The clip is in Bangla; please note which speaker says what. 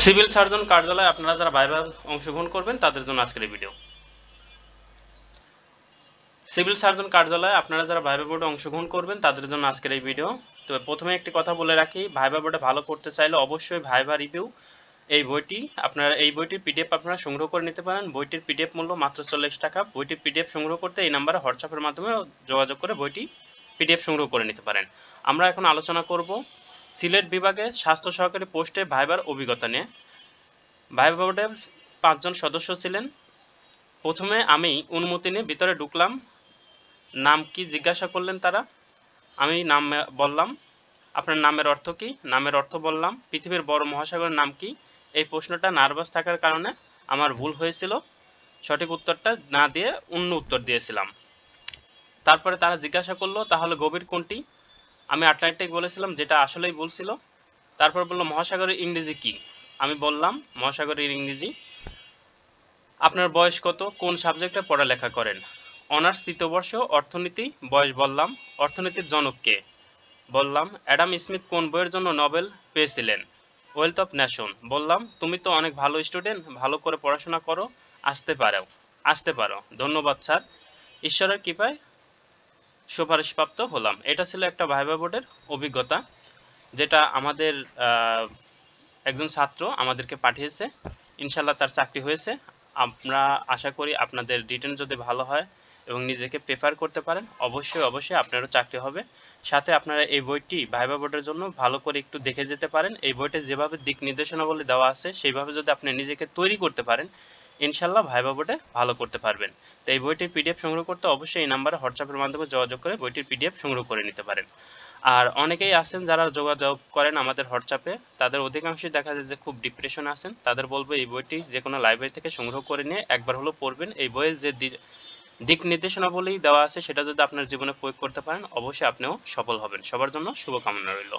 Speaker 1: সিভিল সার্জন কার্যালয়ে আপনারা যারা ভাইভা অংশগ্রহণ করবেন তাদের জন্য আজকের এই ভিডিও। সিভিল সার্জন কার্যালয়ে আপনারা যারা ভাইভা বোর্ডে অংশগ্রহণ করবেন তাদের জন্য আজকের এই ভিডিও। তো প্রথমে একটি কথা বলে রাখি, ভাইভা বোর্ডে ভালো করতে চাইলে অবশ্যই ভাইভা রিভিউ এই বইটির পিডিএফ আপনারা সংগ্রহ করে নিতে পারেন। বইটির পিডিএফ মূল্য মাত্র 40 টাকা। বইটির পিডিএফ সংগ্রহ করতে এই নাম্বারে হোয়াটসঅ্যাপের মাধ্যমে যোগাযোগ করে বইটি পিডিএফ সংগ্রহ করে নিতে পারেন। আমরা এখন আলোচনা করব সিলেট বিভাগে স্বাস্থ্য সহকারী পোস্টে ভাইভার অভিজ্ঞতা নিয়ে। ভাইভা বোর্ডে 5 জন সদস্য ছিলেন। প্রথমে আমি অনুমতি নিয়ে ভিতরে ঢুকলাম। নাম কি জিজ্ঞাসা করলেন তারা। আমি নাম বললাম। আপনার নামের অর্থ কি? নামের অর্থ বললাম। পৃথিবীর বড় মহাসাগরের নাম কি? এই প্রশ্নটা নার্ভাস থাকার কারণে আমার ভুল হয়েছিল, সঠিক উত্তরটা না দিয়ে অন্য উত্তর দিয়েছিলাম। তারপরে তারা জিজ্ঞাসা করলো তাহলে গভীর কোনটি? আমি আটলান্টিক বলেছিলাম, যেটা আসলেই ভুল ছিল। তারপর বললো মহাসাগরের ইংরেজি কি? আমি বললাম মহাসাগরের ইংরেজি। আপনার বয়স কত? কোন সাবজেক্টে পড়ালেখা করেন? অনার্স 3য় বর্ষ, অর্থনীতি। বয়স বললাম। অর্থনীতির জনক কে? বললাম। অ্যাডাম স্মিথ কোন বইয়ের জন্য নোবেল পেয়েছিলেন? Wealth of nation. বললাম তুমি তো অনেক ভালো স্টুডেন্ট, ভালো করে পড়াশোনা করো, আসতে পারো। ধন্যবাদ স্যার, ঈশ্বরের কৃপায় সুপারিশপ্রাপ্ত হলাম। এটা ছিল একটা ভাইভা বোর্ডের অভিজ্ঞতা, যেটা আমাদের একজন ছাত্র আমাদেরকে পাঠিয়েছে। ইনশাল্লাহ তার চাকরি হয়েছে। আমরা আশা করি আপনাদের রিটেন যদি ভালো হয় এবং নিজেকে প্রেফার করতে পারেন, অবশ্যই আপনারও চাকরি হবে। সাথে আপনারা এই বইটি ভাইভা বোর্ডের জন্য ভালো করে একটু দেখে যেতে পারেন। এই বইতে যেভাবে দিক নির্দেশনাবলী দেওয়া আছে সেইভাবে যদি আপনি নিজেকে তৈরি করতে পারেন, ইনশাল্লাহ ভাইভা বোর্ডে ভালো করতে পারবেন। তো এই বইটির পিডিএফ সংগ্রহ করতে অবশ্যই এই নাম্বারে হোয়াটসঅ্যাপের মাধ্যমে যোগাযোগ করে বইটির পিডিএফ সংগ্রহ করে নিতে পারেন। আর অনেকেই আছেন যারা যোগাযোগ করেন আমাদের হোয়াটসঅ্যাপে, তাদের অধিকাংশই দেখা যায় যে খুব ডিপ্রেশনে আছেন। তাদের বলবো এই বইটি যে কোনো লাইব্রেরি থেকে সংগ্রহ করে নিয়ে একবার হলো পড়বেন। এই বইয়ের যে দিক নির্দেশনাবলী দেওয়া আছে সেটা যদি আপনার জীবনে প্রয়োগ করতে পারেন, অবশ্যই আপনিও সফল হবেন। সবার জন্য শুভকামনা রইল।